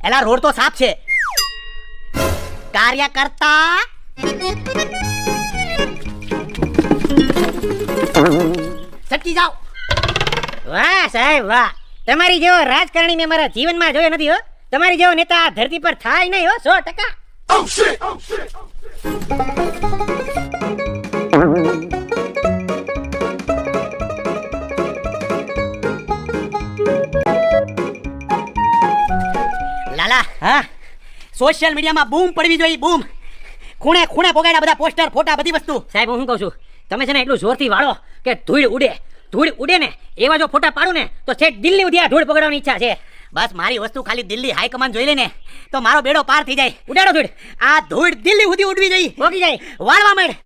એલા રોડ તો સાફ છે. કાર્યકર્તા સટકી જાઓ. વાહ સાહેબ વાહ, તમારી જેવો રાજકારણી મેં મારા જીવનમાં જોયો નથી હો. તમારી જેવો નેતા આ ધરતી પર થાય નહીં હો, 100%. લાલા, હા, સોશિયલ મીડિયામાં બૂમ પડવી જોઈએ, બૂમ. ખૂણે ખૂણે પોગાડ્યા બધા પોસ્ટર, ફોટા, બધી વસ્તુ. સાહેબ હું શું કહું છું, તમે છે ને એટલું જોરથી વાળો કે ધૂળ ઉડે ને એવા જો ફોટા પાડું ને તો છેક દિલ્હી સુધી આ ધૂળ પકડવાની ઈચ્છા છે. બસ મારી વસ્તુ ખાલી દિલ્હી હાઈકમાન્ડ જોઈ લે ને તો મારો બેડો પાર થઈ જાય. ઉડાડો ધૂળ, આ ધૂળ દિલ્હી સુધી ઉડવી જોઈએ. પોગી જાય. વાળવા માંડ.